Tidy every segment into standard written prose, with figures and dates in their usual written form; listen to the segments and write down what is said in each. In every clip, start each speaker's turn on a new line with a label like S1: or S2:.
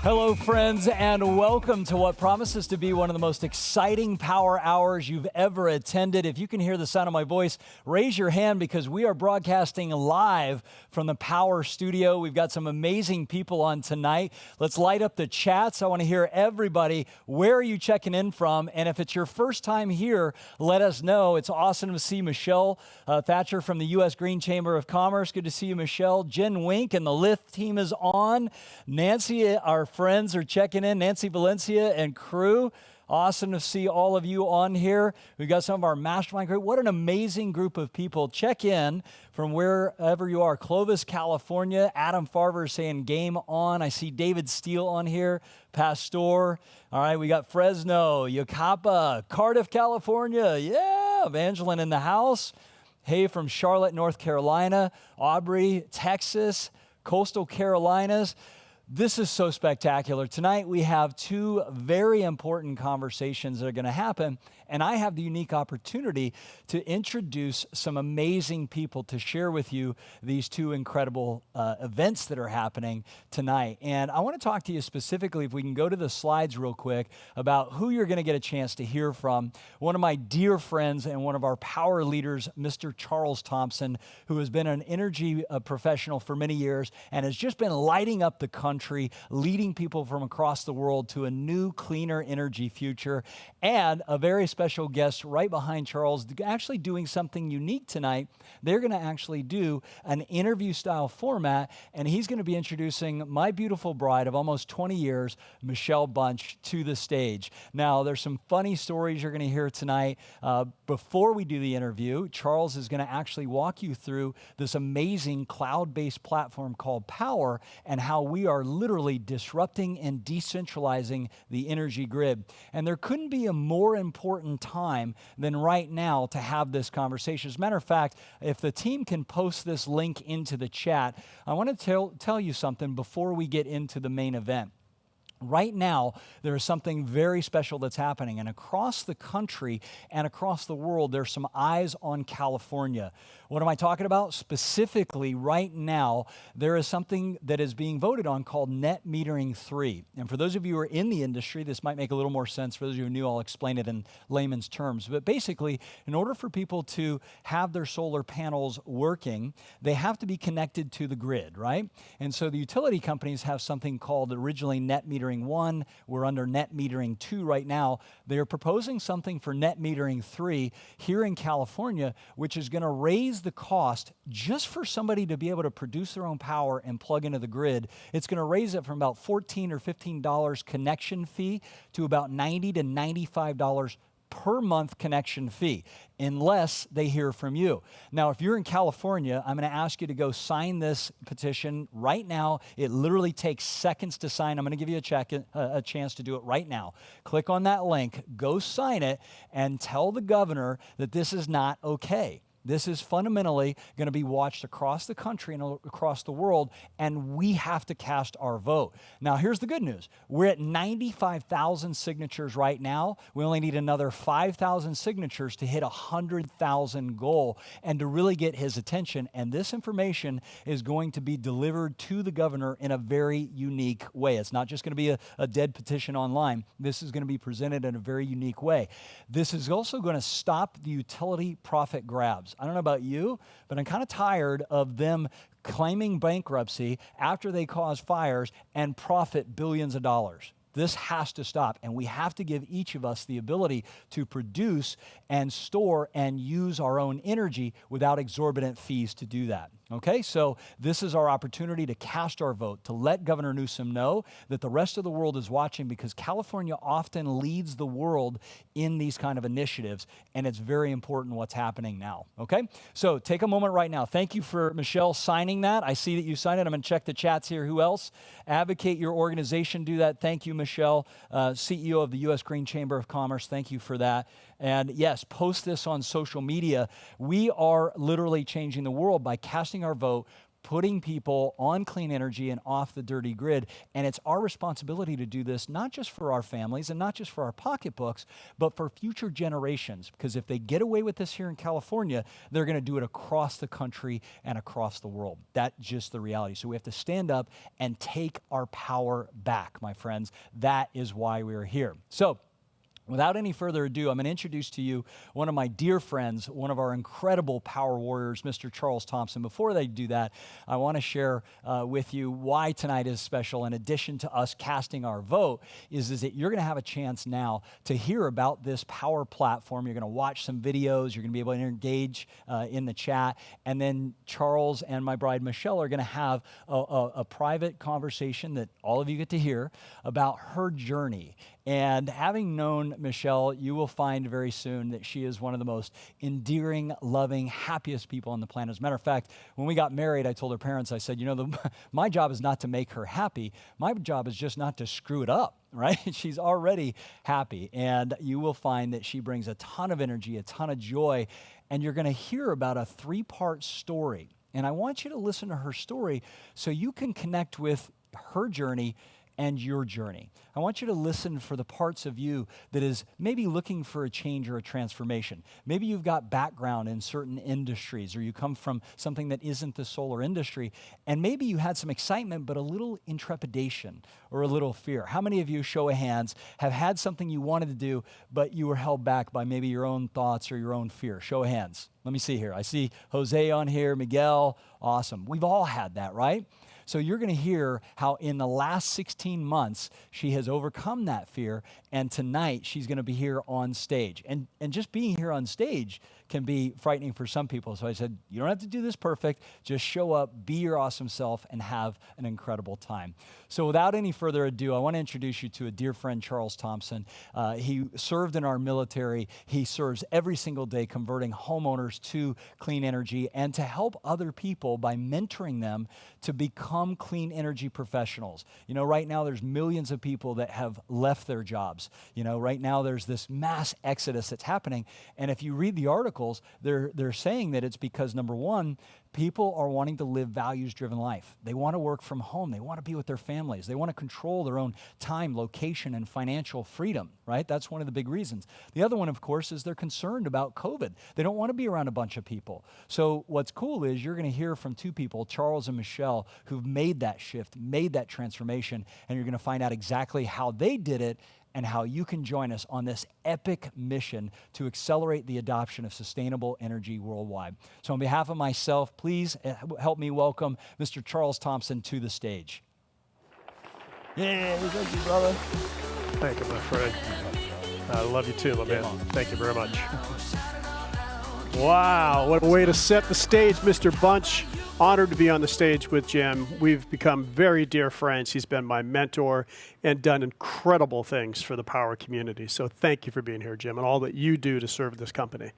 S1: Hello, friends, and welcome to what promises to be one of the most exciting power hours you've ever attended. If you can hear the sound of my voice, raise your hand because we are broadcasting live from the Power Studio. We've got some amazing people on tonight. Let's light up the chats. I want to hear everybody. Where are you checking in from? And if it's your first time here, let us know. It's awesome to see Michelle Thatcher from the U.S. Green Chamber of Commerce. Good to see you, Michelle. Jen Wink and the Lyft team is on. Nancy, our friends are checking in, Nancy Valencia and crew. Awesome to see all of you on here. We've got some of our mastermind group. What an amazing group of people. Check in from wherever you are. Clovis, California. Adam Farver is saying game on. I see David Steele on here. Pastor. All right, we got Fresno, Yocapa, Cardiff, California. Yeah, Evangeline in the house. Hey, from Charlotte, North Carolina. Aubrey, Texas. Coastal Carolinas. This is so spectacular. Tonight we have two very important conversations that are going to happen, and I have the unique opportunity to introduce some amazing people to share with you these two incredible events that are happening tonight. And I want to talk to you specifically, if we can go to the slides real quick, about who you're going to get a chance to hear from. One of my dear friends and one of our power leaders, Mr. Charles Thompson, who has been an energy professional for many years and has just been lighting up the country, leading people from across the world to a new, cleaner energy future. And a very special guest right behind Charles, actually doing something unique tonight. They're going to actually do an interview-style format, and he's going to be introducing my beautiful bride of almost 20 years, Michelle Bunch, to the stage. Now, there's some funny stories you're going to hear tonight. Before we do the interview, Charles is going to actually walk you through this amazing cloud-based platform called Powur and how we are literally disrupting and decentralizing the energy grid. And there couldn't be a more important time than right now to have this conversation. As a matter of fact, if the team can post this link into the chat, I want to tell you something before we get into the main event. Right now, there is something very special that's happening, and across the country and across the world, there's some eyes on California. What am I talking about? Specifically, right now, there is something that is being voted on called Net Metering 3. And for those of you who are in the industry, this might make a little more sense. For those of you who are new, I'll explain it in layman's terms. But basically, in order for people to have their solar panels working, they have to be connected to the grid, right? And so the utility companies have something called originally Net Metering 1. We're under Net Metering 2 right now. They're proposing something for Net Metering 3 here in California, which is going to raise the cost just for somebody to be able to produce their own power and plug into the grid. It's going to raise it from about $14 or $15 connection fee to about $90 to $95 per month connection fee, unless they hear from you. Now, if you're in California, I'm going to ask you to go sign this petition right now. It literally takes seconds to sign. I'm going to give you a chance to do it right now. Click on that link, go sign it, and tell the governor that this is not okay. This is fundamentally going to be watched across the country and across the world, and we have to cast our vote. Now, here's the good news. We're at 95,000 signatures right now. We only need another 5,000 signatures to hit a 100,000 goal and to really get his attention. And this information is going to be delivered to the governor in a very unique way. It's not just going to be a dead petition online. This is going to be presented in a very unique way. This is also going to stop the utility profit grabs. I don't know about you, but I'm kind of tired of them claiming bankruptcy after they cause fires and profit billions of dollars. This has to stop, and we have to give each of us the ability to produce and store and use our own energy without exorbitant fees to do that. Okay, so this is our opportunity to cast our vote, to let Governor Newsom know that the rest of the world is watching, because California often leads the world in these kind of initiatives, and it's very important what's happening now. Okay, so take a moment right now. Thank you for Michelle signing that. I see that you signed it. I'm going to check the chats here. Who else? Advocate your organization. Do that. Thank you, Michelle, CEO of the U.S. Green Chamber of Commerce. Thank you for that. And yes, post this on social media. We are literally changing the world by casting our vote, putting people on clean energy and off the dirty grid. And it's our responsibility to do this, not just for our families and not just for our pocketbooks, but for future generations. Because if they get away with this here in California, they're going to do it across the country and across the world. That's just the reality. So we have to stand up and take our power back, my friends. That is why we're here. So, without any further ado, I'm going to introduce to you one of my dear friends, one of our incredible power warriors, Mr. Charles Thompson. Before they do that, I want to share with you why tonight is special. In addition to us casting our vote, is that you're going to have a chance now to hear about this power platform. You're going to watch some videos. You're going to be able to engage in the chat. And then Charles and my bride, Michelle, are going to have a private conversation that all of you get to hear about her journey. And having known Michelle, you will find very soon that she is one of the most endearing, loving, happiest people on the planet. As a matter of fact, when we got married, I told her parents, I said, my job is not to make her happy. My job is just not to screw it up, right? She's already happy. And you will find that she brings a ton of energy, a ton of joy. And you're going to hear about a 3-part story. And I want you to listen to her story so you can connect with her journey and your journey. I want you to listen for the parts of you that is maybe looking for a change or a transformation. Maybe you've got background in certain industries, or you come from something that isn't the solar industry, and maybe you had some excitement, but a little intrepidation or a little fear. How many of you, show of hands, have had something you wanted to do, but you were held back by maybe your own thoughts or your own fear? Show of hands. Let me see here. I see Jose on here, Miguel. Awesome. We've all had that, right? So you're going to hear how in the last 16 months, she has overcome that fear, and tonight she's going to be here on stage. And just being here on stage can be frightening for some people. So I said, you don't have to do this perfect. Just show up, be your awesome self, and have an incredible time. So without any further ado, I want to introduce you to a dear friend, Charles Thompson. He served in our military. He serves every single day converting homeowners to clean energy and to help other people by mentoring them to become clean energy professionals. Right now there's millions of people that have left their jobs. Right now there's this mass exodus that's happening. And if you read the articles, they're saying that it's because, number one, people are wanting to live values-driven life. They want to work from home. They want to be with their families. They want to control their own time, location, and financial freedom, right? That's one of the big reasons. The other one, of course, is they're concerned about COVID. They don't want to be around a bunch of people. So what's cool is you're going to hear from 2 people, Charles and Michelle, who've made that shift, made that transformation, and you're going to find out exactly how they did it and how you can join us on this epic mission to accelerate the adoption of sustainable energy worldwide. So on behalf of myself, please help me welcome Mr. Charles Thompson to the stage. Yeah, thank you, brother.
S2: Thank you, my friend. I love you too, my man. Thank you very much. Wow, what a way to set the stage, Mr. Bunch. Honored to be on the stage with Jim. We've become very dear friends. He's been my mentor and done incredible things for the power community. So thank you for being here, Jim, and all that you do to serve this company.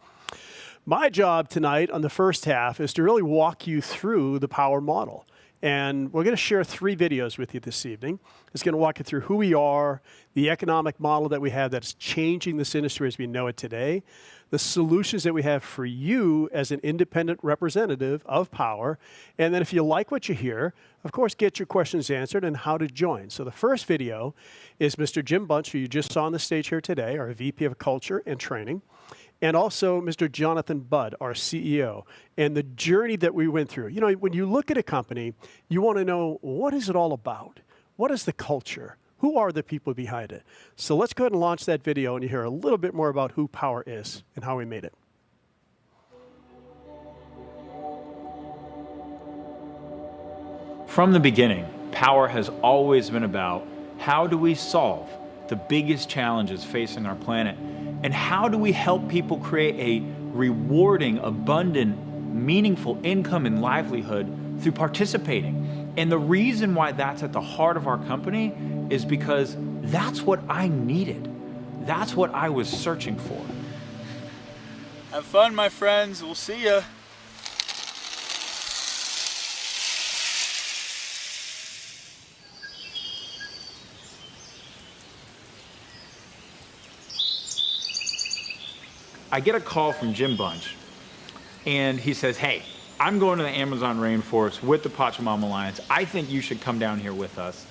S2: My job tonight on the first half is to really walk you through the power model. And we're going to share 3 videos with you this evening. It's going to walk you through who we are, the economic model that we have that's changing this industry as we know it today, the solutions that we have for you as an independent representative of power, and then if you like what you hear, of course, get your questions answered and how to join. So the first video is Mr. Jim Bunch, who you just saw on the stage here today, our VP of Culture and Training, and also Mr. Jonathan Budd, our CEO, and the journey that we went through. When you look at a company, you want to know, what is it all about? What is the culture? Who are the people behind it? So let's go ahead and launch that video and you hear a little bit more about who Power is and how we made it.
S3: From the beginning, Power has always been about how do we solve the biggest challenges facing our planet, and how do we help people create a rewarding, abundant, meaningful income and livelihood through participating. And the reason why that's at the heart of our company is because that's what I needed. That's what I was searching for.
S4: Have fun, my friends. We'll see ya.
S3: I get a call from Jim Bunch, and he says, hey, I'm going to the Amazon rainforest with the Pachamama Alliance. I think you should come down here with us.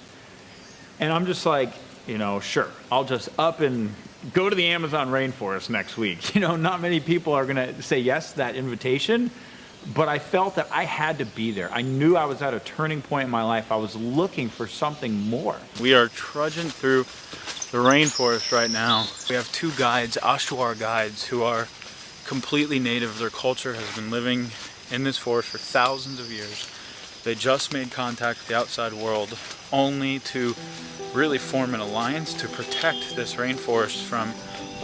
S3: And I'm just like, you know, sure, I'll just up and go to the Amazon rainforest next week. You know, not many people are going to say yes to that invitation, but I felt that I had to be there. I knew I was at a turning point in my life. I was looking for something more.
S4: We are trudging through the rainforest right now. We have two guides, Ashwar guides, who are completely native. Their culture has been living in this forest for thousands of years. They just made contact with the outside world only to really form an alliance to protect this rainforest from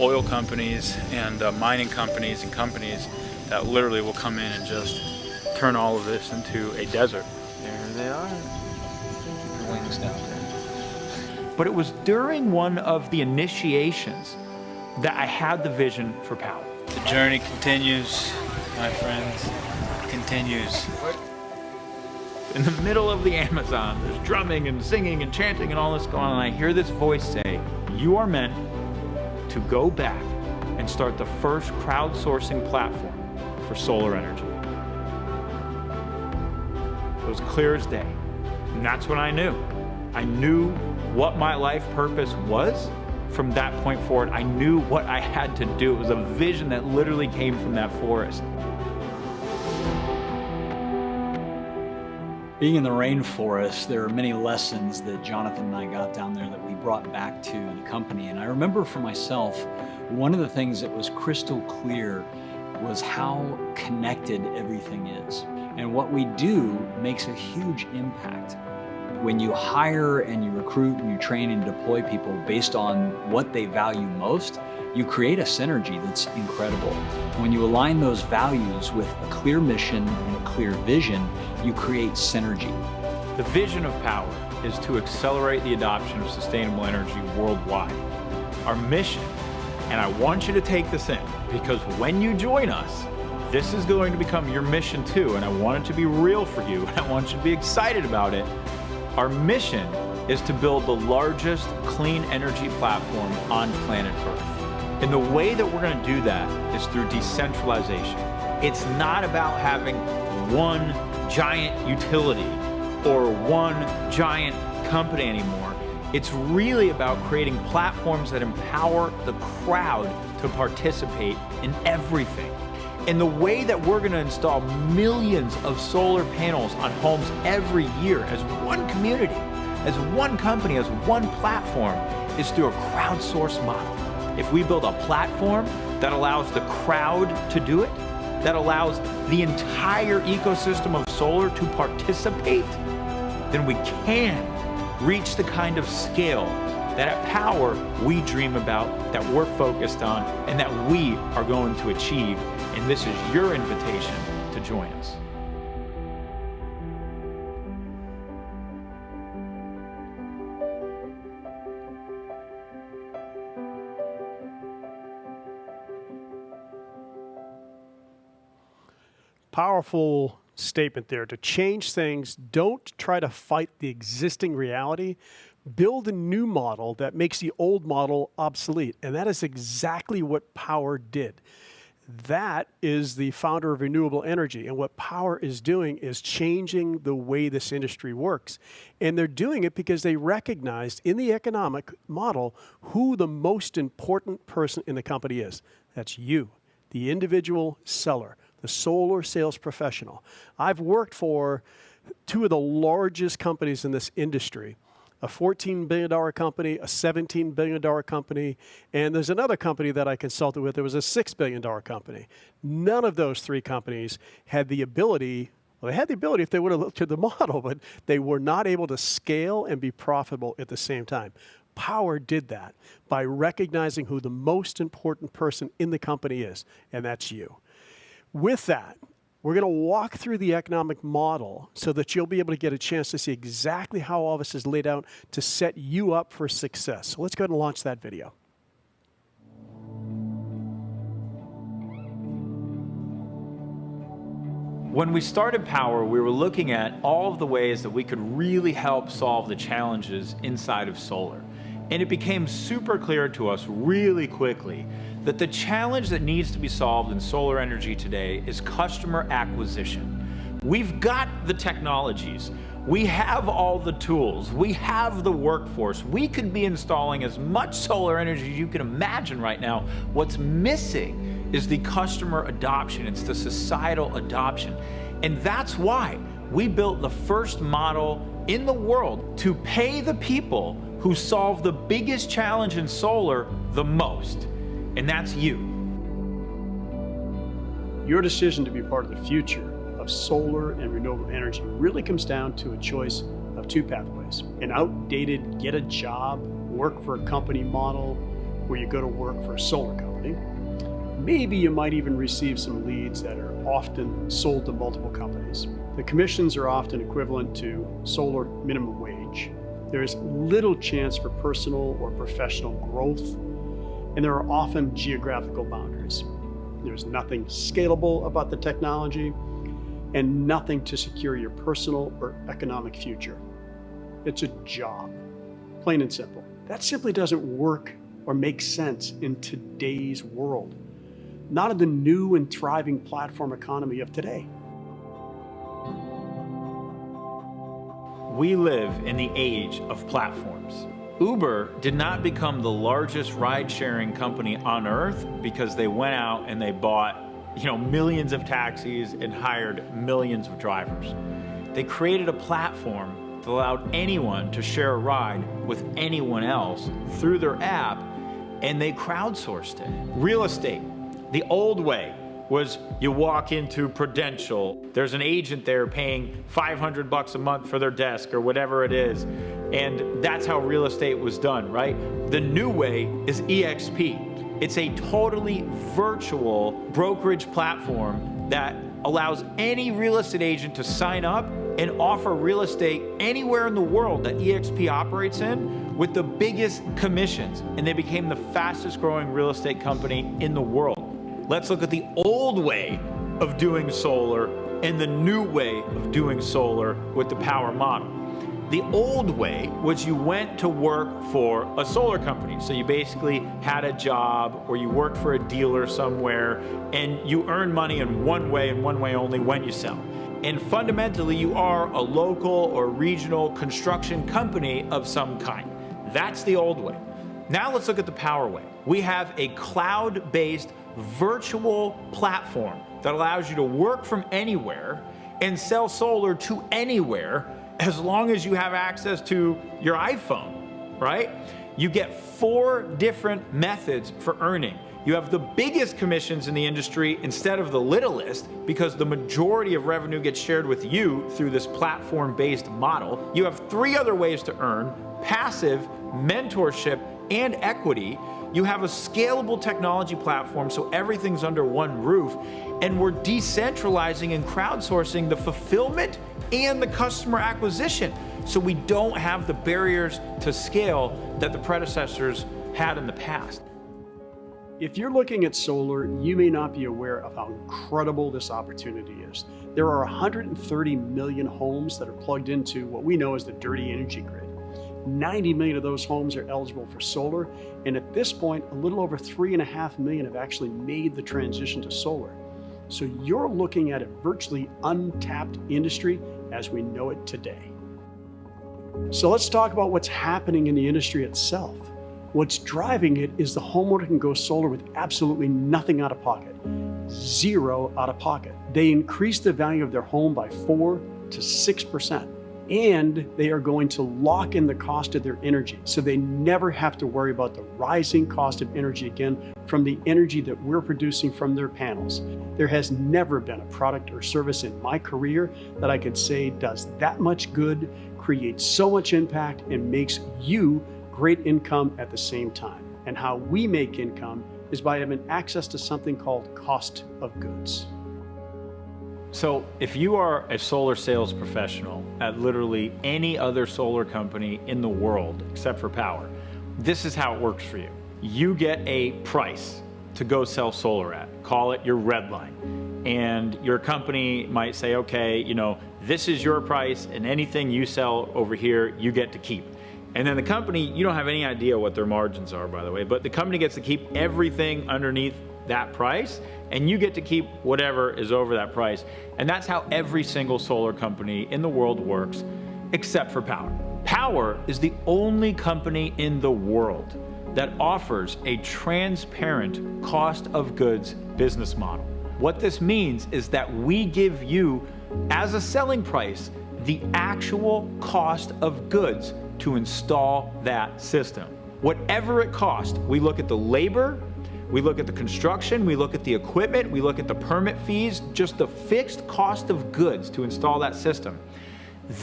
S4: oil companies and mining companies and companies that literally will come in and just turn all of this into a desert. There they are. Keep your wings down there.
S3: But it was during one of the initiations that I had the vision for Powur.
S4: The journey continues, my friends. Continues.
S3: In the middle of the Amazon, there's drumming and singing and chanting and all this going on, and I hear this voice say, you are meant to go back and start the first crowdsourcing platform for solar energy. It was clear as day, and that's what I knew. I knew what my life purpose was. From that point forward, I knew what I had to do. It was a vision that literally came from that forest.
S1: Being in the rainforest, there are many lessons that Jonathan and I got down there that we brought back to the company. And I remember for myself, one of the things that was crystal clear was how connected everything is. And what we do makes a huge impact. When you hire and you recruit and you train and deploy people based on what they value most, you create a synergy that's incredible. When you align those values with a clear mission and a clear vision, you create synergy.
S3: The vision of Powur is to accelerate the adoption of sustainable energy worldwide. Our mission, and I want you to take this in, because when you join us, this is going to become your mission too, and I want it to be real for you, and I want you to be excited about it. Our mission is to build the largest clean energy platform on planet Earth. And the way that we're going to do that is through decentralization. It's not about having one giant utility or one giant company anymore. It's really about creating platforms that empower the crowd to participate in everything. And the way that we're going to install millions of solar panels on homes every year as one community, as one company, as one platform, is through a crowdsourced model. If we build a platform that allows the crowd to do it, that allows the entire ecosystem of solar to participate, then we can reach the kind of scale that at Powur we dream about, that we're focused on, and that we are going to achieve. And this is your invitation to join us.
S2: Powerful statement there. To change things, don't try to fight the existing reality. Build a new model that makes the old model obsolete. And that is exactly what Powur did. That is the founder of renewable energy. And what Powur is doing is changing the way this industry works. And they're doing it because they recognized in the economic model who the most important person in the company is. That's you, the individual seller, the solar sales professional. I've worked for two of the largest companies in this industry. A $14 billion company, a $17 billion company, and there's another company that I consulted with that was a $6 billion company. None of those three companies had the ability, well, they had the ability if they would have looked at the model, but they were not able to scale and be profitable at the same time. Powur did that by recognizing who the most important person in the company is, and that's you. With that, we're going to walk through the economic model so that you'll be able to get a chance to see exactly how all this is laid out to set you up for success. So let's go ahead and launch that video.
S3: When we started Powur, we were looking at all of the ways that we could really help solve the challenges inside of solar. And it became super clear to us really quickly that the challenge that needs to be solved in solar energy today is customer acquisition. We've got the technologies. We have all the tools. We have the workforce. We could be installing as much solar energy as you can imagine right now. What's missing is the customer adoption. It's the societal adoption. And that's why we built the first model in the world to pay the people who solve the biggest challenge in solar the most, and that's you.
S2: Your decision to be part of the future of solar and renewable energy really comes down to a choice of two pathways. An outdated get a job, work for a company model where you go to work for a solar company. Maybe you might even receive some leads that are often sold to multiple companies. The commissions are often equivalent to solar minimum wage. There is little chance for personal or professional growth, and there are often geographical boundaries. There's nothing scalable about the technology, and nothing to secure your personal or economic future. It's a job, plain and simple. That simply doesn't work or make sense in today's world, not in the new and thriving platform economy of today.
S3: We live in the age of platforms. Uber did not become the largest ride-sharing company on earth because they went out and they bought millions of taxis and hired millions of drivers. They created a platform that allowed anyone to share a ride with anyone else through their app, and they crowdsourced it. Real estate, the old way was you walk into Prudential, there's an agent there paying $500 a month for their desk or whatever it is, and that's how real estate was done, right? The new way is EXP. It's a totally virtual brokerage platform that allows any real estate agent to sign up and offer real estate anywhere in the world that EXP operates in with the biggest commissions. And they became the fastest growing real estate company in the world. Let's look at the old way of doing solar and the new way of doing solar with the Powur model. The old way was you went to work for a solar company. So you basically had a job or you worked for a dealer somewhere and you earn money in one way and one way only when you sell. And fundamentally, you are a local or regional construction company of some kind. That's the old way. Now let's look at the Powur way. We have a cloud-based virtual platform that allows you to work from anywhere and sell solar to anywhere as long as you have access to your iPhone, right? You get 4 different methods for earning. You have the biggest commissions in the industry instead of the littlest because the majority of revenue gets shared with you through this platform-based model. You have 3 other ways to earn: passive, mentorship, and equity. You have a scalable technology platform so everything's under one roof, and we're decentralizing and crowdsourcing the fulfillment and the customer acquisition so we don't have the barriers to scale that the predecessors had in the past.
S2: If you're looking at solar, you may not be aware of how incredible this opportunity is. There are 130 million homes that are plugged into what we know as the dirty energy grid. 90 million of those homes are eligible for solar, and at this point, a little over 3.5 million have actually made the transition to solar. So you're looking at a virtually untapped industry as we know it today. So let's talk about what's happening in the industry itself. What's driving it is the homeowner can go solar with absolutely nothing out of pocket, 0 out of pocket. They increase the value of their home by 4 to 6%. And they are going to lock in the cost of their energy, so they never have to worry about the rising cost of energy again from the energy that we're producing from their panels. There has never been a product or service in my career that I could say does that much good, creates so much impact, and makes you great income at the same time. And how we make income is by having access to something called cost of goods.
S3: So if you are a solar sales professional at literally any other solar company in the world except for Powur, this is how it works for you. You get a price to go sell solar at. Call it your red line. And your company might say, okay, this is your price, and anything you sell over here, you get to keep. And then the company, you don't have any idea what their margins are, by the way, but the company gets to keep everything underneath that price, and you get to keep whatever is over that price. And that's how every single solar company in the world works, except for Powur. Powur is the only company in the world that offers a transparent cost of goods business model. What this means is that we give you, as a selling price, the actual cost of goods to install that system. Whatever it costs, we look at the labor, we look at the construction, we look at the equipment, we look at the permit fees, just the fixed cost of goods to install that system.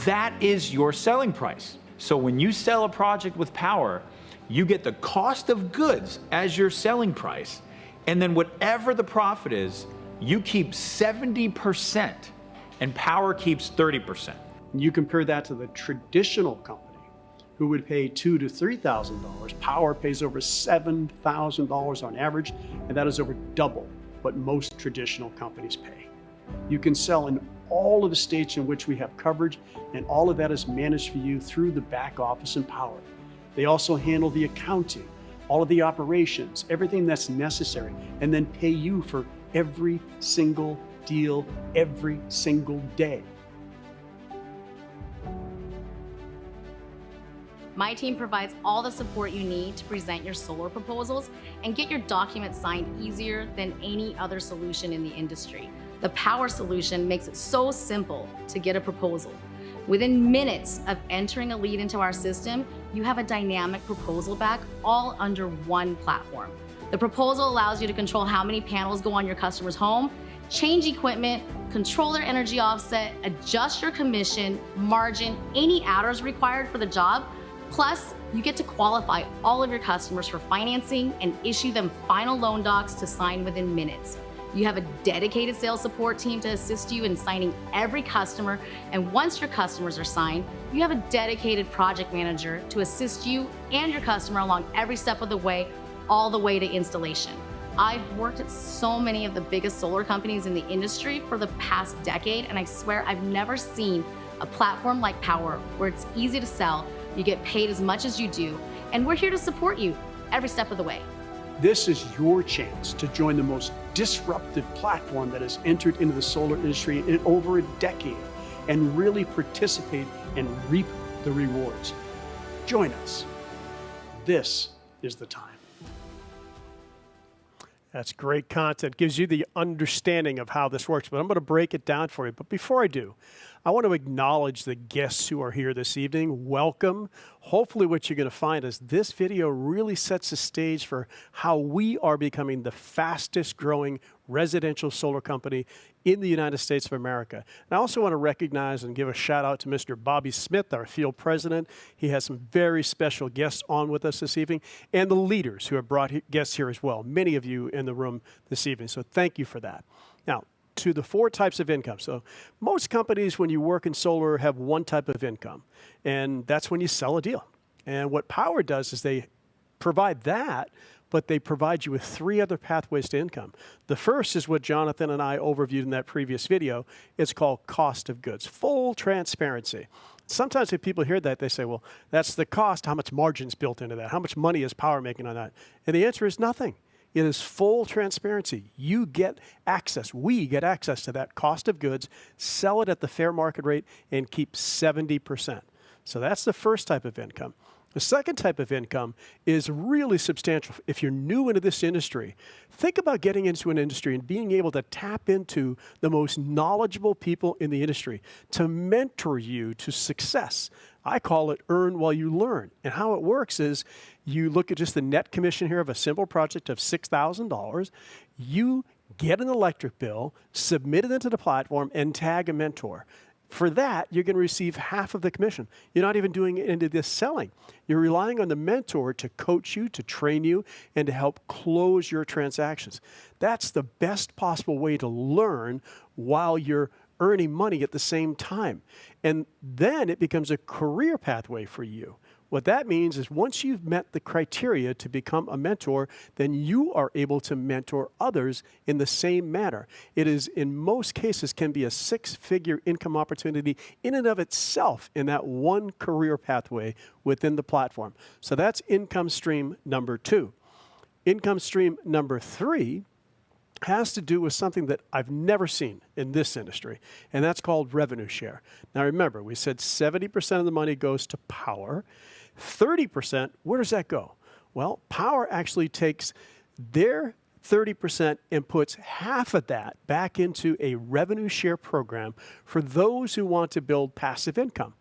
S3: That is your selling price. So when you sell a project with Powur, you get the cost of goods as your selling price, and then whatever the profit is, you keep 70%, and Powur keeps 30%.
S2: You compare that to the traditional company who would pay $2,000 to $3,000. Powur pays over $7,000 on average, and that is over double what most traditional companies pay. You can sell in all of the states in which we have coverage, and all of that is managed for you through the back office in Powur. They also handle the accounting, all of the operations, everything that's necessary, and then pay you for every single deal, every single day.
S5: My team provides all the support you need to present your solar proposals and get your documents signed easier than any other solution in the industry. The Powur solution makes it so simple to get a proposal. Within minutes of entering a lead into our system, you have a dynamic proposal back all under one platform. The proposal allows you to control how many panels go on your customer's home, change equipment, control their energy offset, adjust your commission, margin, any adders required for the job. Plus, you get to qualify all of your customers for financing and issue them final loan docs to sign within minutes. You have a dedicated sales support team to assist you in signing every customer, and once your customers are signed, you have a dedicated project manager to assist you and your customer along every step of the way, all the way to installation. I've worked at so many of the biggest solar companies in the industry for the past decade, and I swear I've never seen a platform like Powur where it's easy to sell, you get paid as much as you do, and we're here to support you every step of the way.
S2: This is your chance to join the most disruptive platform that has entered into the solar industry in over a decade and really participate and reap the rewards. Join us. This is the time. That's great content. Gives you the understanding of how this works, but I'm going to break it down for you. But before I do, I want to acknowledge the guests who are here this evening. Welcome. Hopefully what you're going to find is this video really sets the stage for how we are becoming the fastest growing residential solar company in the United States of America. And I also want to recognize and give a shout out to Mr. Bobby Smith, our field president. He has some very special guests on with us this evening, and the leaders who have brought guests here as well, many of you in the room this evening. So thank you for that. Now, to the 4 types of income. So most companies, when you work in solar, have one type of income, and that's when you sell a deal. And what Powur does is they provide that, but they provide you with 3 other pathways to income. The first is what Jonathan and I overviewed in that previous video. It's called cost of goods, full transparency. Sometimes if people hear that, they say, well, that's the cost. How much margin's built into that? How much money is Powur making on that? And the answer is nothing. It is full transparency. You get access, we get access to that cost of goods, sell it at the fair market rate, and keep 70%. So that's the first type of income. The second type of income is really substantial. If you're new into this industry, think about getting into an industry and being able to tap into the most knowledgeable people in the industry to mentor you to success. I call it earn while you learn. And how it works is you look at just the net commission here of a simple project of $6,000. You get an electric bill, submit it into the platform, and tag a mentor. For that, you're going to receive half of the commission. You're not even doing it into this selling. You're relying on the mentor to coach you, to train you, and to help close your transactions. That's the best possible way to learn while you're earning money at the same time. And then it becomes a career pathway for you. What that means is once you've met the criteria to become a mentor, then you are able to mentor others in the same manner. It is, in most cases, can be a 6-figure income opportunity in and of itself in that one career pathway within the platform. So that's income stream number 2. Income stream number 3 has to do with something that I've never seen in this industry, and that's called revenue share. Now remember, we said 70% of the money goes to Powur. 30%, where does that go? Well, Powur actually takes their 30% and puts half of that back into a revenue share program for those who want to build passive income.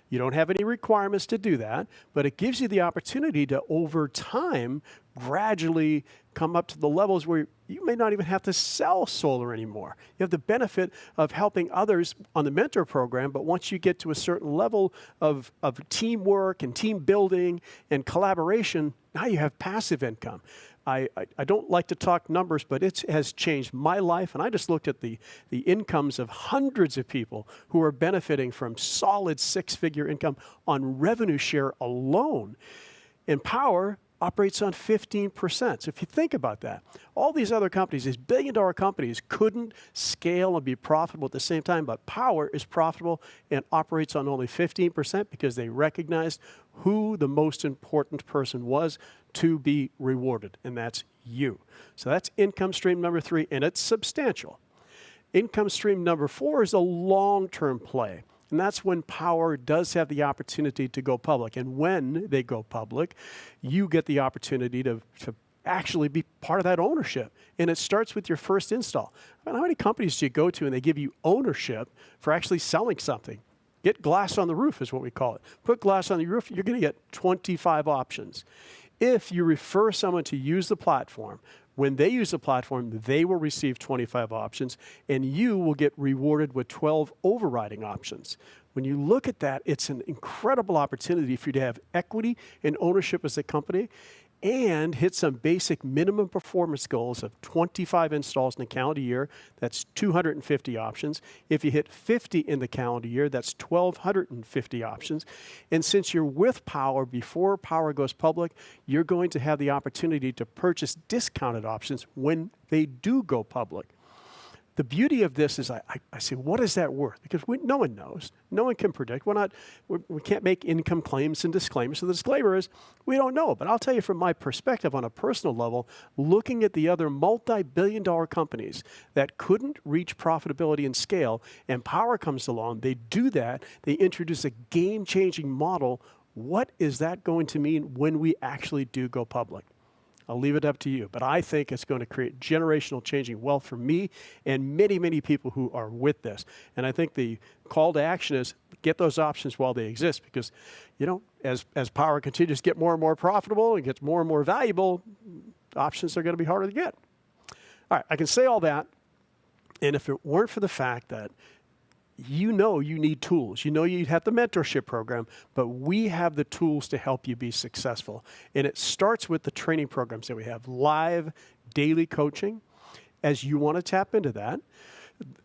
S2: You don't have any requirements to do that, but it gives you the opportunity to, over time, gradually come up to the levels where you may not even have to sell solar anymore. You have the benefit of helping others on the mentor program, but once you get to a certain level of teamwork and team building and collaboration, now you have passive income. I don't like to talk numbers, but it has changed my life, and I just looked at the incomes of hundreds of people who are benefiting from solid six-figure income on revenue share alone. And Powur operates on 15%. So if you think about that, all these other companies, these billion-dollar companies, couldn't scale and be profitable at the same time, but Powur is profitable and operates on only 15% because they recognized who the most important person was to be rewarded, and that's you. So that's income stream number 3, and it's substantial. Income stream number 4 is a long-term play. And that's when Powur does have the opportunity to go public. And when they go public, you get the opportunity to actually be part of that ownership. And it starts with your first install. I mean, how many companies do you go to and they give you ownership for actually selling something? Get glass on the roof is what we call it. Put glass on the roof, you're going to get 25 options. If you refer someone to use the platform, when they use the platform, they will receive 25 options, and you will get rewarded with 12 overriding options. When you look at that, it's an incredible opportunity for you to have equity and ownership as a company and hit some basic minimum performance goals of 25 installs in the calendar year. That's 250 options. If you hit 50 in the calendar year, that's 1,250 options. And since you're with Powur before Powur goes public, you're going to have the opportunity to purchase discounted options when they do go public. The beauty of this is I say, what is that worth? Because no one knows. No one can predict. We can't make income claims and disclaimers. So the disclaimer is we don't know. But I'll tell you from my perspective on a personal level, looking at the other multi-billion-dollar companies that couldn't reach profitability and scale, and Powur comes along, they do that. They introduce a game-changing model. What is that going to mean when we actually do go public? I'll leave it up to you. But I think it's going to create generational changing wealth for me and many, many people who are with this. And I think the call to action is get those options while they exist because, you know, as Powur continues to get more and more profitable and gets more and more valuable, options are going to be harder to get. All right, I can say all that. And if it weren't for the fact that you know you need tools. You know you have the mentorship program, but we have the tools to help you be successful. And it starts with the training programs that we have, live daily coaching. As you want to tap into that,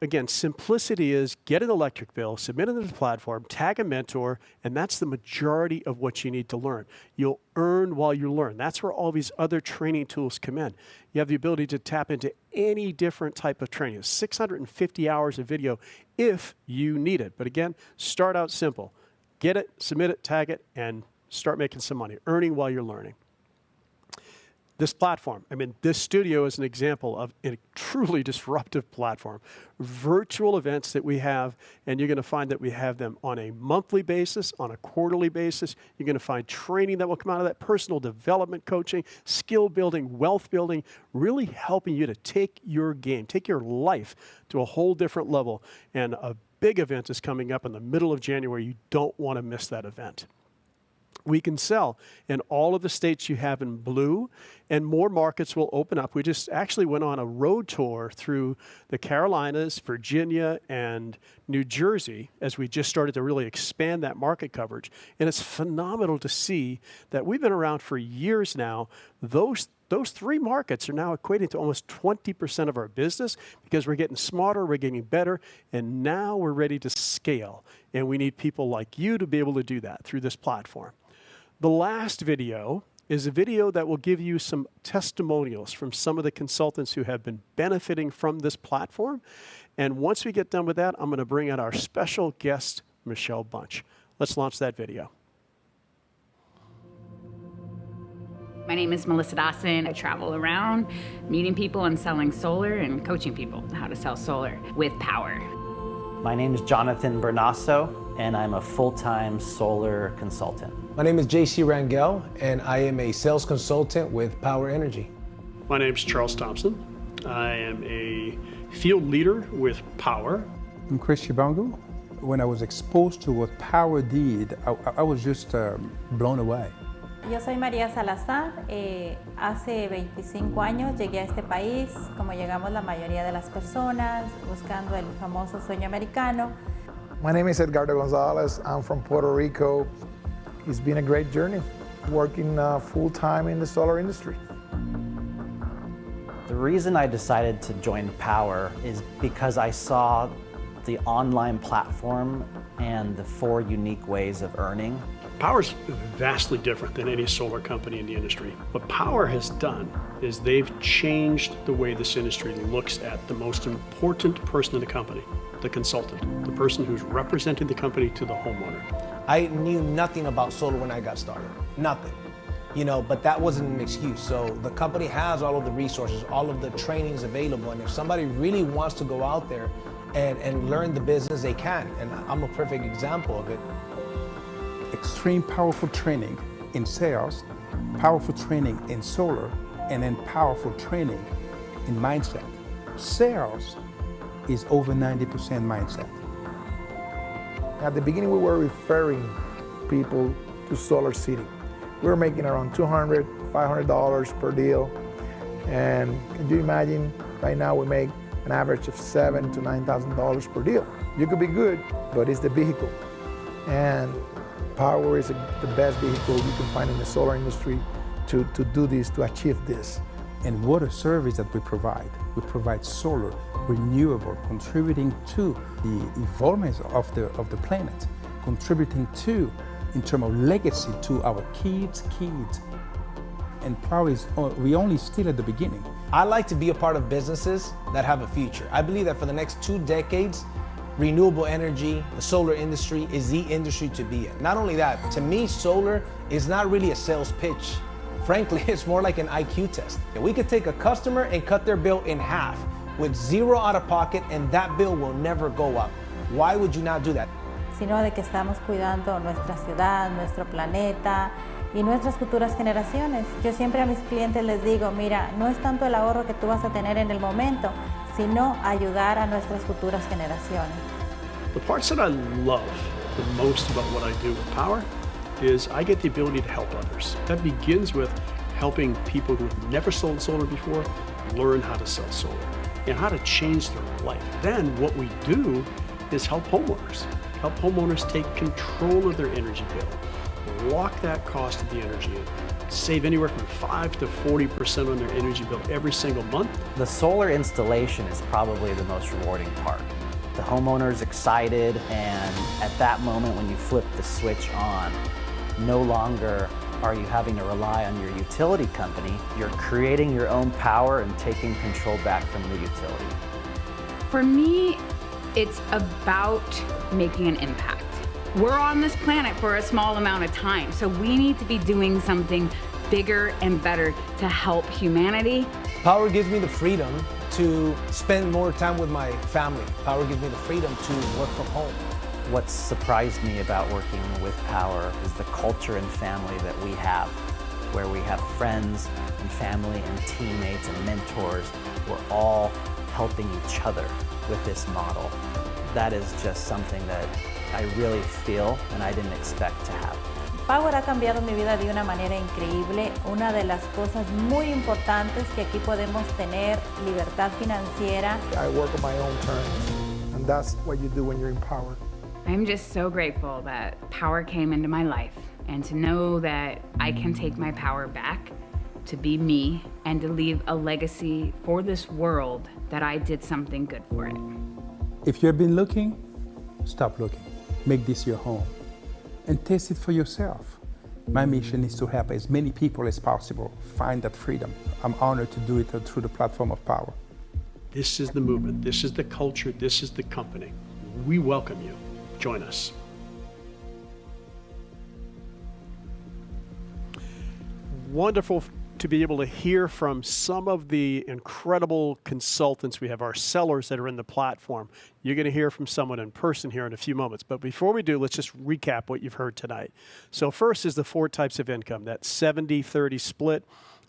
S2: again, simplicity is get an electric bill, submit it to the platform, tag a mentor, and that's the majority of what you need to learn. You'll earn while you learn. That's where all these other training tools come in. You have the ability to tap into any different type of training, 650 hours of video if you need it. But again, start out simple. Get it, submit it, tag it, and start making some money, earning while you're learning. This platform, I mean, this studio is an example of a truly disruptive platform. Virtual events that we have, and you're going to find that we have them on a monthly basis, on a quarterly basis. You're going to find training that will come out of that, personal development coaching, skill building, wealth building, really helping you to take your game, take your life to a whole different level. And a big event is coming up in the middle of January. You don't want to miss that event. We can sell in all of the states you have in blue, and more markets will open up. We just actually went on a road tour through the Carolinas, Virginia, and New Jersey as we just started to really expand that market coverage. And it's phenomenal to see that we've been around for years now. Those 3 markets are now equating to almost 20% of our business because we're getting smarter, we're getting better, and now we're ready to scale. And we need people like you to be able to do that through this platform. The last video is a video that will give you some testimonials from some of the consultants who have been benefiting from this platform. And once we get done with that, I'm going to bring out our special guest, Michelle Bunch. Let's launch that video.
S6: My name is Melissa Dawson. I travel around meeting people and selling solar and coaching people how to sell solar with Powur.
S7: My name is Jonathan Bernasso, and I'm a full-time solar consultant.
S8: My name is JC Rangel, and I am a sales consultant with Powur Energy.
S2: My name's Charles Thompson. I am a field leader with Powur.
S9: I'm Chris Chibongo. When I was exposed to what Powur did, I was just blown away.
S10: Yo soy María Salazar. Hace 25 años llegué a este país, como llegamos la mayoría de las personas, buscando el famoso sueño americano.
S11: My name is Edgardo Gonzalez. I'm from Puerto Rico. It's been a great journey, working full-time in the solar industry.
S7: The reason I decided to join Powur is because I saw the online platform and the 4 unique ways of earning.
S2: Powur's vastly different than any solar company in the industry. What Powur has done is they've changed the way this industry looks at the most important person in the company, the consultant, the person who's representing the company to the homeowner.
S8: I knew nothing about solar when I got started, nothing. But that wasn't an excuse. So the company has all of the resources, all of the trainings available, and if somebody really wants to go out there and learn the business, they can, and I'm a perfect example of it.
S9: Extreme powerful training in sales, powerful training in solar, and then powerful training in mindset. Sales is over 90% mindset.
S11: At the beginning, we were referring people to Solar City. We were making around $200, $500 per deal. And can you imagine, right now we make an average of $7,000 to $9,000 per deal. You could be good, but it's the vehicle. And Powur is the best vehicle you can find in the solar industry to do this, to achieve this.
S9: And what a service that we provide. We provide solar, renewable, contributing to the evolvement of the planet, contributing to, in terms of legacy, to our kids. And Powur is, we only still at the beginning.
S8: I like to be a part of businesses that have a future. I believe that for the next 2 decades, renewable energy, the solar industry is the industry to be in. Not only that, to me, solar is not really a sales pitch. Frankly, it's more like an IQ test. We could take a customer and cut their bill in half with 0 out of pocket, and that bill will never go up. Why would you not do that?
S10: Sino de que estamos cuidando nuestra ciudad, nuestro planeta y nuestras futuras generaciones. Yo siempre a mis clientes les digo, mira, no es tanto el ahorro que tú vas a tener en el momento, sino ayudar a nuestras futuras generaciones.
S2: The parts that I love the most about what I do with Powur is I get the ability to help others. That begins with helping people who've never sold solar before learn how to sell solar and how to change their life. Then what we do is help homeowners take control of their energy bill, lock that cost of the energy in, save anywhere from 5 to 40% on their energy bill every single month.
S7: The solar installation is probably the most rewarding part. The homeowner's excited, and at that moment when you flip the switch on, no longer are you having to rely on your utility company. You're creating your own power and taking control back from the utility.
S6: For me, it's about making an impact. We're on this planet for a small amount of time, so we need to be doing something bigger and better to help humanity.
S8: Powur gives me the freedom to spend more time with my family. Powur gives me the freedom to work from home.
S7: What surprised me about working with Powur is the culture and family that we have, where we have friends and family and teammates and mentors. We're all helping each other with this model. That is just something that I really feel and I didn't expect to have.
S10: Powur ha cambiado mi vida de una manera increíble. Una de las cosas muy importantes que aquí podemos tener libertad financiera.
S11: I work on my own terms, and that's what you do when you're in Powur.
S6: I'm just so grateful that Powur came into my life, and to know that I can take my power back to be me and to leave a legacy for this world that I did something good for it.
S9: If you have been looking, stop looking. Make this your home and taste it for yourself. My mission is to help as many people as possible find that freedom. I'm honored to do it through the platform of Powur.
S2: This is the movement, this is the culture, this is the company. We welcome you. Join us. wonderful to be able to hear from some of the incredible consultants we have, our sellers that are in the platform. You're going to hear from someone in person here in a few moments. But before we do, let's just recap what you've heard tonight. So first is the 4 types of income, that 70-30 split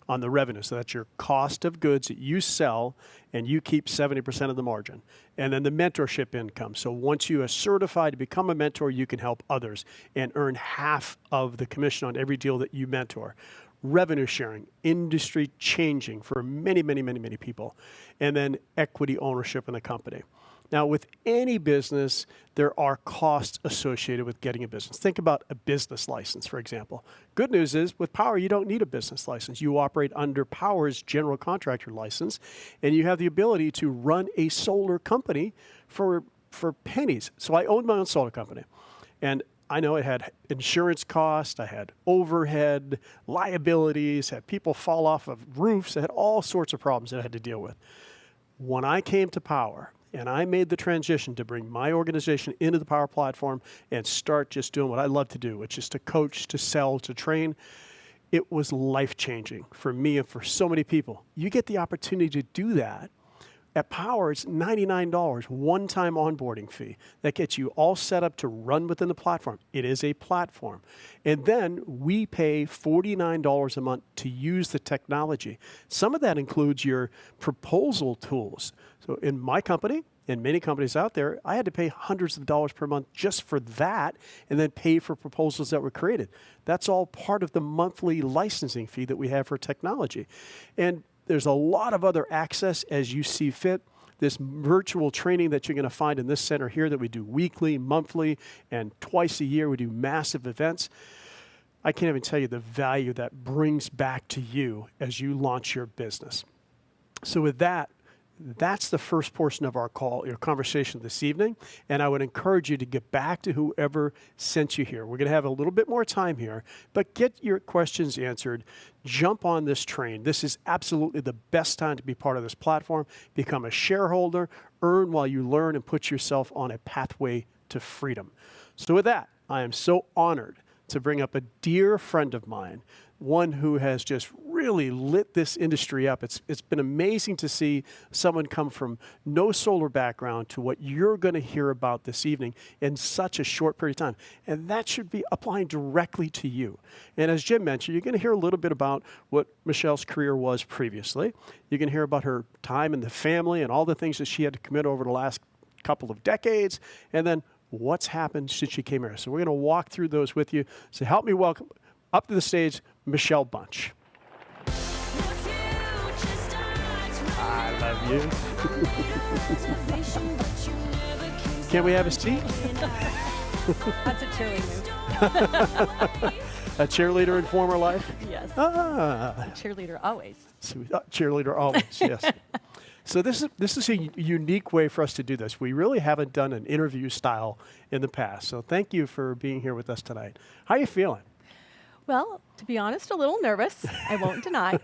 S2: on the revenue. So that's your cost of goods that you sell, and you keep 70% of the margin. And then the mentorship income. So once you are certified to become a mentor, you can help others and earn half of the commission on every deal that you mentor. Revenue sharing, industry changing for many, many, many, many people. And then equity ownership in the company. Now, with any business, there are costs associated with getting a business. Think about a business license, for example. Good news is, with Powur, you don't need a business license. You operate under Powur's general contractor license, and you have the ability to run a solar company for pennies. So I owned my own solar company, and I know it had insurance costs, I had overhead, liabilities, had people fall off of roofs, I had all sorts of problems that I had to deal with. When I came to Powur, and I made the transition to bring my organization into the Powur platform and start just doing what I love to do, which is to coach, to sell, to train, it was life-changing for me and for so many people. You get the opportunity to do that. At Powur, it's $99, one-time onboarding fee that gets you all set up to run within the platform. It is a platform. And then we pay $49 a month to use the technology. Some of that includes your proposal tools. So in my company, and many companies out there, I had to pay hundreds of dollars per month just for that, and then pay for proposals that were created. That's all part of the monthly licensing fee that we have for technology. And there's a lot of other access as you see fit. This virtual training that you're going to find in this center here that we do weekly, monthly, and twice a year. We do massive events. I can't even tell you the value that brings back to you as you launch your business. So with that, that's the first portion of our call, your conversation this evening. And I would encourage you to get back to whoever sent you here. We're going to have a little bit more time here, but get your questions answered. Jump on this train. This is absolutely the best time to be part of this platform. Become a shareholder, earn while you learn, and put yourself on a pathway to freedom. So with that, I am so honored to bring up a dear friend of mine, one who has just really lit this industry up. It's been amazing to see someone come from no solar background to what you're going to hear about this evening in such a short period of time. And that should be applying directly to you. And as Jim mentioned, you're going to hear a little bit about what Michelle's career was previously. You're going to hear about her time in the family and all the things that she had to commit over the last couple of decades, and then what's happened since she came here. So we're going to walk through those with you. So help me welcome up to the stage, Michelle Bunch. I love you. Can we have a seat?
S12: That's a cheerleader.
S2: A cheerleader in former life?
S12: Yes.
S2: Ah.
S12: Cheerleader always.
S2: Cheerleader always, yes. So this is a unique way for us to do this. We really haven't done an interview style in the past. So thank you for being here with us tonight. How are you feeling?
S12: Well, to be honest, a little nervous. I won't deny.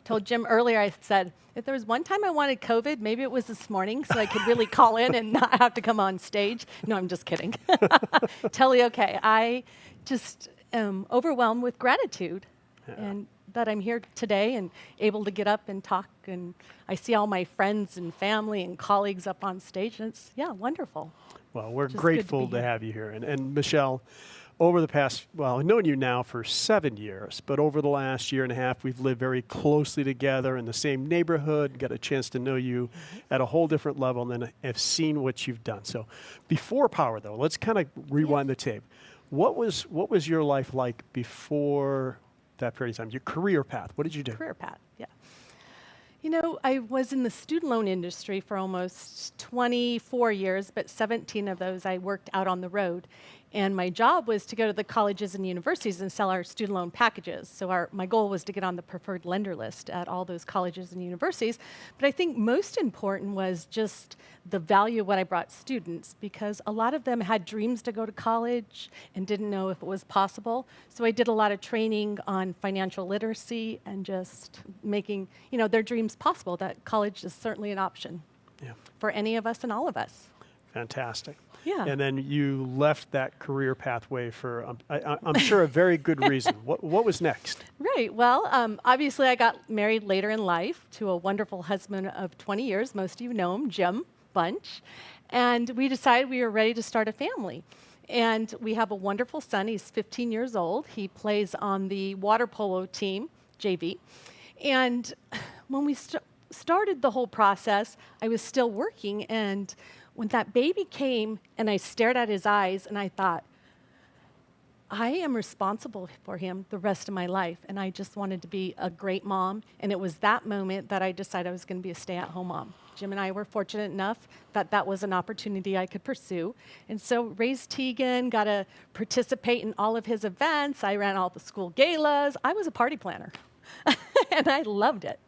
S12: Told Jim earlier, I said, if there was one time I wanted COVID, maybe it was this morning so I could really call in and not have to come on stage. No, I'm just kidding. Totally okay. I just am overwhelmed with gratitude and that I'm here today and able to get up and talk. And I see all my friends and family and colleagues up on stage. And it's, wonderful.
S2: Well, we're
S12: just
S2: grateful to have you here. And Michelle, over the past, I've known you now for 7 years, but over the last year and a half, we've lived very closely together in the same neighborhood, got a chance to know you at a whole different level, and then have seen what you've done. So before Powur, though, let's kind of rewind the tape. What was your life like before that period of time? Your career path, what did you do?
S12: Career path, yeah. You know, I was in the student loan industry for almost 24 years, but 17 of those I worked out on the road. And my job was to go to the colleges and universities and sell our student loan packages. So my goal was to get on the preferred lender list at all those colleges and universities. But I think most important was just the value of what I brought students, because a lot of them had dreams to go to college and didn't know if it was possible. So I did a lot of training on financial literacy and just making, their dreams possible, that college is certainly an option for any of us and all of us.
S2: Fantastic.
S12: Yeah.
S2: And then you left that career pathway for, I'm sure, a very good reason. What was next?
S12: Right. Well, obviously, I got married later in life to a wonderful husband of 20 years. Most of you know him, Jim Bunch. And we decided we were ready to start a family. And we have a wonderful son. He's 15 years old. He plays on the water polo team, JV. And when we started the whole process, I was still working. And when that baby came and I stared at his eyes and I thought, I am responsible for him the rest of my life. And I just wanted to be a great mom. And it was that moment that I decided I was going to be a stay-at-home mom. Jim and I were fortunate enough that that was an opportunity I could pursue. And so raised Tegan, got to participate in all of his events. I ran all the school galas. I was a party planner. And I loved it.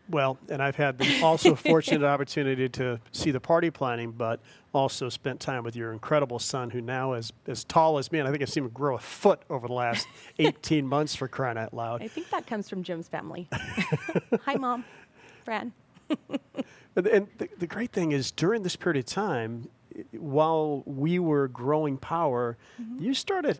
S2: Well, and I've had the also fortunate opportunity to see the party planning, but also spent time with your incredible son, who now is as tall as me, and I think I've seen him grow a foot over the last 18 months, for crying out loud.
S12: I think that comes from Jim's family. Hi, Mom. Fran.
S2: And the great thing is, during this period of time, while we were growing Powur, you started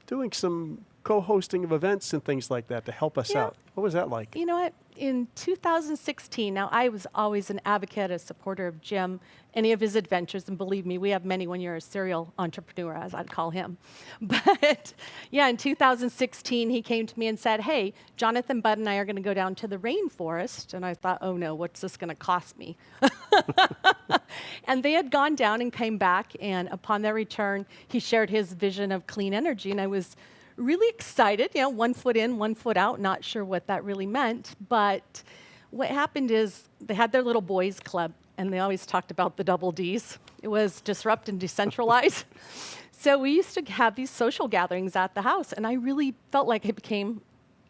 S2: doing some co-hosting of events and things like that to help us out. What was that like?
S12: You know what? In 2016, now I was always an advocate, a supporter of Jim, any of his adventures, and believe me, we have many when you're a serial entrepreneur, as I'd call him. But yeah, in 2016, he came to me and said, hey, Jonathan Budd and I are going to go down to the rainforest. And I thought, oh no, what's this going to cost me? And they had gone down and came back, and upon their return, he shared his vision of clean energy, and I was really excited, 1 foot in, 1 foot out, not sure what that really meant. But what happened is they had their little boys club, and they always talked about the double Ds. It was disrupt and decentralize. So we used to have these social gatherings at the house, and I really felt like I became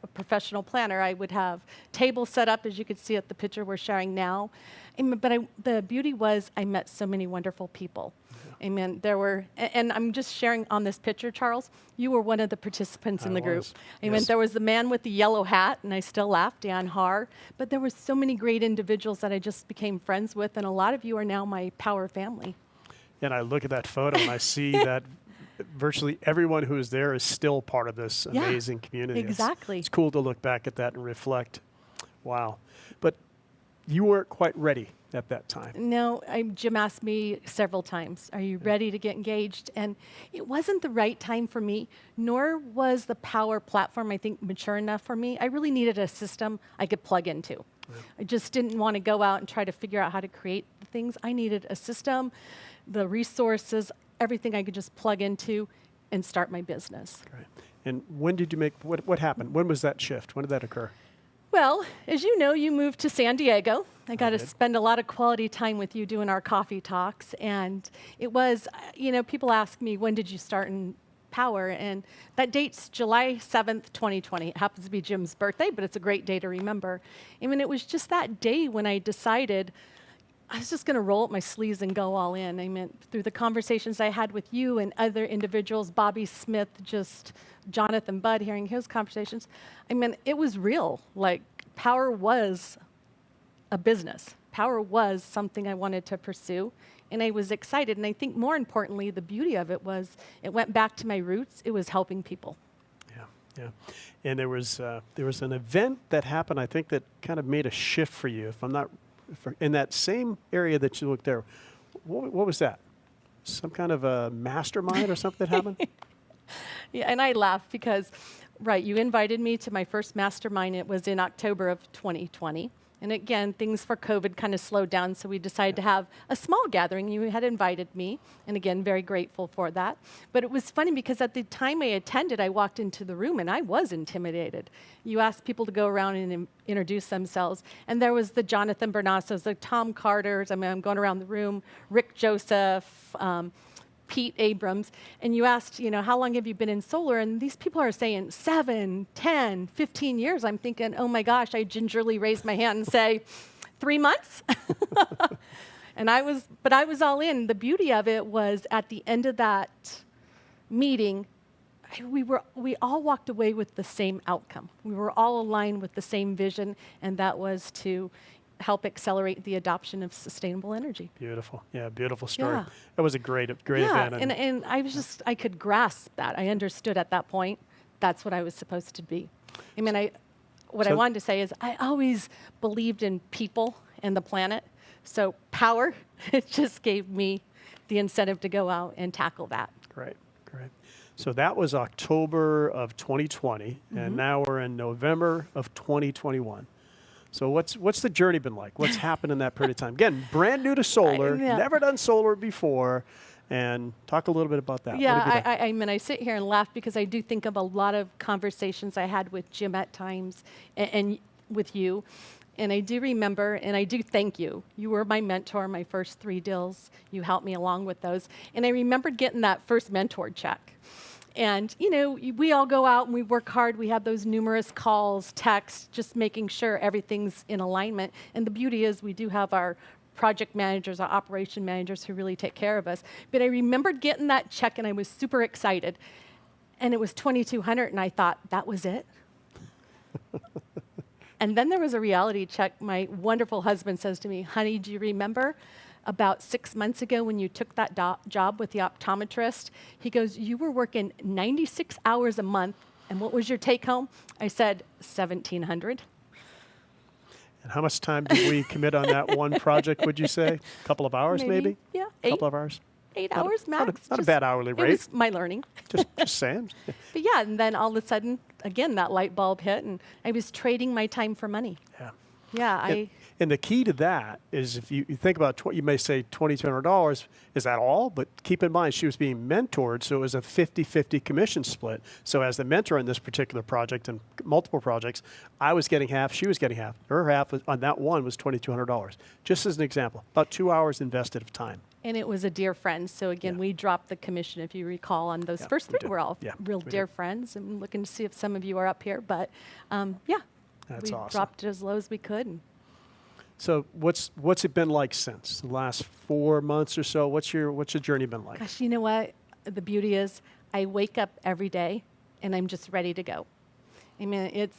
S12: a professional planner. I would have tables set up, as you could see at the picture we're sharing now. But the beauty was I met so many wonderful people. Amen. There were, and I'm just sharing on this picture, Charles, you were one of the participants in the group. Amen.
S2: Yes.
S12: There was the man with the yellow hat, and I still laugh, Dan Haar, but there were so many great individuals that I just became friends with, and a lot of you are now my Powur family.
S2: And I look at that photo and I see that virtually everyone who is there is still part of this amazing community.
S12: Exactly.
S2: It's cool to look back at that and reflect. Wow. But you weren't quite ready at that time.
S12: No, Jim asked me several times, are you ready to get engaged? And it wasn't the right time for me, nor was the Powur platform, I think, mature enough for me. I really needed a system I could plug into. I just didn't want to go out and try to figure out how to create the things. I needed a system, the resources, everything I could just plug into and start my business.
S2: Right. And when did you make, what happened? When was that shift? When did that occur?
S12: Well, as you know, you moved to San Diego. I got to spend a lot of quality time with you doing our coffee talks. And it was, people ask me, when did you start in Powur? And that date's July 7th, 2020. It happens to be Jim's birthday, but it's a great day to remember. I mean, it was just that day when I decided I was just going to roll up my sleeves and go all in. I mean, through the conversations I had with you and other individuals, Bobby Smith, just Jonathan Budd, hearing his conversations, I mean, it was real. Like, Powur was a business. Powur was something I wanted to pursue, and I was excited. And I think more importantly, the beauty of it was it went back to my roots. It was helping people.
S2: Yeah. And there was an event that happened, I think, that kind of made a shift for you. If I'm not, in that same area that you looked there, what was that? Some kind of a mastermind or something that happened?
S12: Yeah, and I laugh because, right, you invited me to my first mastermind. It was in October of 2020. And again, things for COVID kind of slowed down, so we decided to have a small gathering. You had invited me, and again, very grateful for that. But it was funny because at the time I attended, I walked into the room and I was intimidated. You asked people to go around and introduce themselves, and there was the Jonathan Bernassos, the Tom Carters. I mean, I'm going around the room, Rick Joseph, Pete Abrams, and you asked, how long have you been in solar? And these people are saying 7, 10, 15 years. I'm thinking, oh my gosh, I gingerly raised my hand and say, 3 months? And I was all in. The beauty of it was at the end of that meeting, we all walked away with the same outcome. We were all aligned with the same vision, and that was to help accelerate the adoption of sustainable energy.
S2: Beautiful. Yeah, beautiful story.
S12: Yeah.
S2: That was a great
S12: Yeah,
S2: event.
S12: and I could grasp that. I understood at that point that's what I was supposed to be. I mean, what I wanted to say is I always believed in people and the planet. So Powur, it just gave me the incentive to go out and tackle that.
S2: Great. So that was October of 2020, and now we're in November of 2021. So what's the journey been like? What's happened in that period of time? Again, brand new to solar, never done solar before, and talk a little bit about that.
S12: Yeah, I mean, I sit here and laugh because I do think of a lot of conversations I had with Jim at times and with you. And I do remember, and I do thank you. You were my mentor, my first 3 deals. You helped me along with those. And I remember getting that first mentor check. And, you know, we all go out and we work hard. We have those numerous calls, texts, just making sure everything's in alignment. And the beauty is we do have our project managers, our operation managers who really take care of us. But I remembered getting that check and I was super excited. And it was $2,200 and I thought, that was it? And then there was a reality check. My wonderful husband says to me, honey, do you remember about 6 months ago when you took that job with the optometrist? He goes, you were working 96 hours a month, and what was your take home? I said, $1,700.
S2: And how much time did we commit on that one project, would you say? A couple of hours, maybe?
S12: Yeah,
S2: a couple of hours?
S12: 8 hours max.
S2: Not a bad hourly rate.
S12: It was my learning.
S2: just saying.
S12: But yeah, and then all of a sudden, again, that light bulb hit, and I was trading my time for money.
S2: Yeah.
S12: Yeah,
S2: and the key to that is if you think about, you may say $2,200, is that all? But keep in mind, she was being mentored, so it was a 50-50 commission split. So as the mentor in this particular project and multiple projects, I was getting half, she was getting half. Her half on that one was $2,200. Just as an example, about 2 hours invested of time.
S12: And it was a dear friend. So again, we dropped the commission, if you recall, on those first 3. We're all real dear friends. I'm looking to see if some of you are up here. But yeah,
S2: that's
S12: we
S2: awesome.
S12: dropped it as low as we could. And
S2: so what's it been like since the last 4 months or so? What's your journey been like?
S12: gosh, you know what? The beauty is I wake up every day and I'm just ready to go. I mean,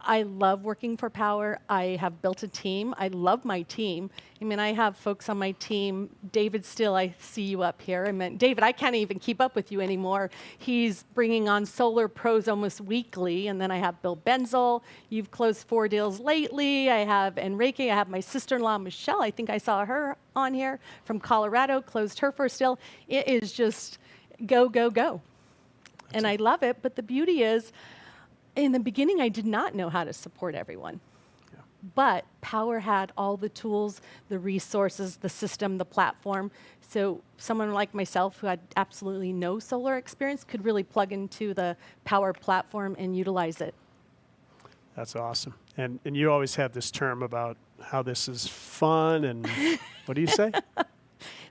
S12: I love working for Powur. I have built a team. I love my team. I mean, I have folks on my team. David Still, I see you up here. I mean, David, I can't even keep up with you anymore. He's bringing on solar pros almost weekly. And then I have Bill Benzel. You've closed 4 deals lately. I have Enrique. I have my sister-in-law, Michelle. I think I saw her on here from Colorado, closed her first deal. It is just go, go, go. And I love it. But the beauty is, in the beginning, I did not know how to support everyone. Yeah. But Powur had all the tools, the resources, the system, the platform. So someone like myself who had absolutely no solar experience could really plug into the Powur platform and utilize it.
S2: That's awesome. And you always have this term about how this is fun and what do you say?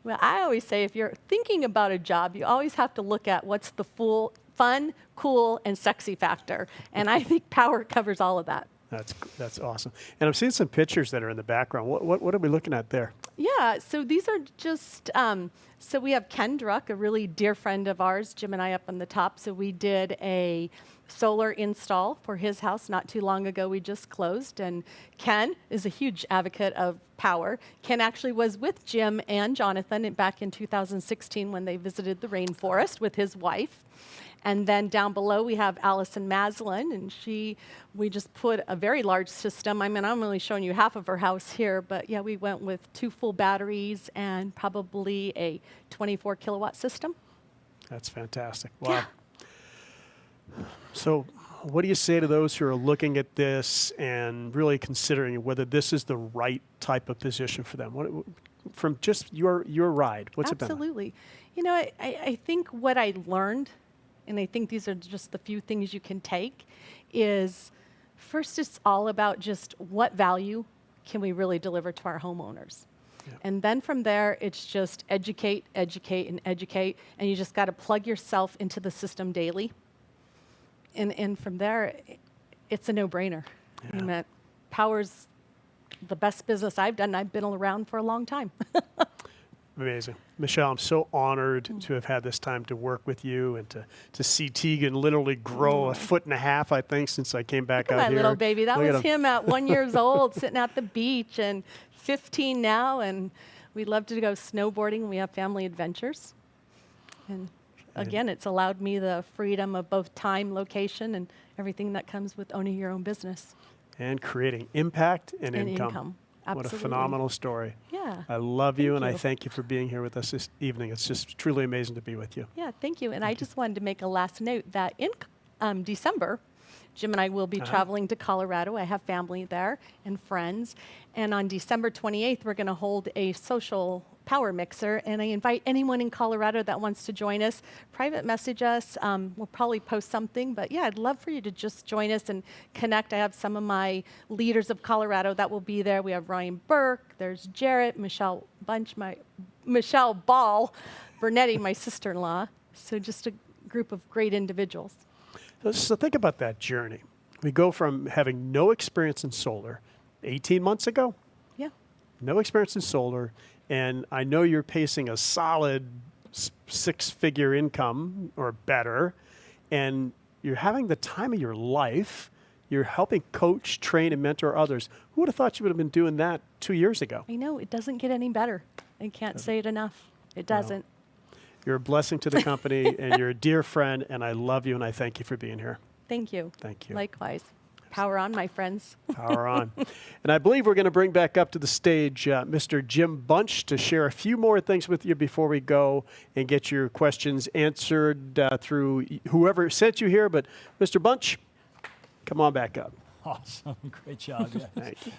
S12: Well, I always say if you're thinking about a job, you always have to look at what's the full fun, cool, and sexy factor. And I think Powur covers all of that.
S2: That's awesome. And I'm seeing some pictures that are in the background. What are we looking at there?
S12: Yeah, so these are just, so we have Ken Druck, a really dear friend of ours, Jim and I up on the top. So we did a solar install for his house not too long ago. We just closed, and Ken is a huge advocate of Powur. Ken actually was with Jim and Jonathan back in 2016 when they visited the rainforest with his wife. And then down below we have Allison Maslin, and we just put a very large system. I mean, I'm only showing you half of her house here, but yeah, we went with 2 full batteries and probably a 24 kilowatt system.
S2: That's fantastic. Wow. Yeah. So what do you say to those who are looking at this and really considering whether this is the right type of position for them? From just your ride, what's it been like?
S12: Absolutely. You know, I think what I learned, and I think these are just the few things you can take, is first it's all about just what value can we really deliver to our homeowners. Yeah. And then from there, it's just educate, educate, and educate, and you just got to plug yourself into the system daily. And from there, it's a no-brainer. Yeah. I mean, Powur's the best business I've done. I've been around for a long time.
S2: Amazing. Michelle, I'm so honored to have had this time to work with you and to see Tegan literally grow a foot and a half, I think, since I came back out
S12: My
S2: here.
S12: little baby. That
S2: Look
S12: was
S2: at him.
S12: him at 1 year old, sitting at the beach, and 15 now. And we love to go snowboarding. We have family adventures. And again, it's allowed me the freedom of both time, location, and everything that comes with owning your own business.
S2: And creating impact and
S12: And
S2: income.
S12: income.
S2: What a
S12: Absolutely.
S2: phenomenal story.
S12: Yeah.
S2: I love you, and I
S12: you.
S2: thank you for being here with us this evening. It's just truly amazing to be with you.
S12: Yeah, thank you. And I just wanted to make a last note that in December, Jim and I will be traveling to Colorado. I have family there and friends. And on December 28th, we're going to hold a social power mixer. And I invite anyone in Colorado that wants to join us, private message us. We'll probably post something. But yeah, I'd love for you to just join us and connect. I have some of my leaders of Colorado that will be there. We have Ryan Burke, there's Jarrett, Michelle Ball, Bernetti, my sister-in-law. So just a group of great individuals.
S2: So think about that journey. We go from having no experience in solar 18 months ago,
S12: Yeah.
S2: no experience in solar, and I know you're pacing a solid six-figure income or better, and you're having the time of your life. You're helping coach, train, and mentor others. Who would have thought you would have been doing that 2 years ago?
S12: I know, it doesn't get any better. I can't say it enough. It doesn't.
S2: You're a blessing to the company, and you're a dear friend, and I love you, and I thank you for being here.
S12: Thank you.
S2: Thank you.
S12: Likewise. Power on, my friends.
S2: Power on. And I believe we're going to bring back up to the stage Mr. Jim Bunch to share a few more things with you before we go and get your questions answered through whoever sent you here. But Mr. Bunch, come on back up.
S1: Awesome. Great job. Yeah.
S2: Thank you.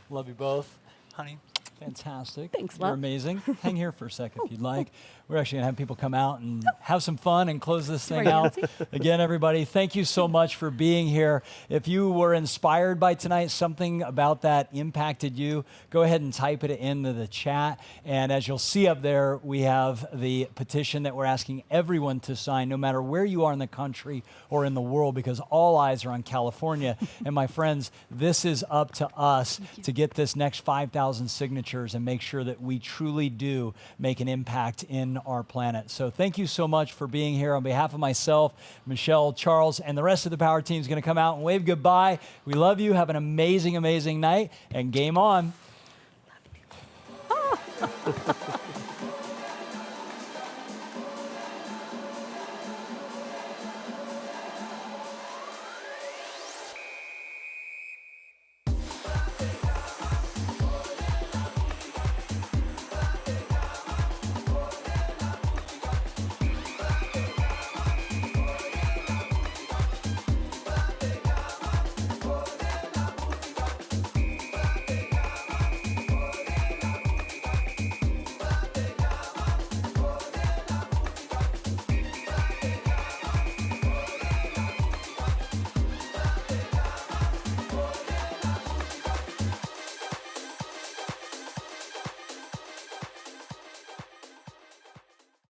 S1: Love you both. Honey, fantastic.
S12: Thanks,
S1: You're
S12: love.
S1: amazing. Hang here for a second if you'd like. We're actually going to have people come out and have some fun and close this thing out. Again, everybody, thank you so much for being here. If you were inspired by tonight, something about that impacted you, go ahead and type it into the chat. And as you'll see up there, we have the petition that we're asking everyone to sign, no matter where you are in the country or in the world, because all eyes are on California. And my friends, this is up to us to get this next 5,000 signatures and make sure that we truly do make an impact in our planet. So thank you so much for being here. On behalf of myself, Michelle, Charles, and the rest of the Power team is going to come out and wave goodbye. We love you. Have an amazing, amazing night, and game on.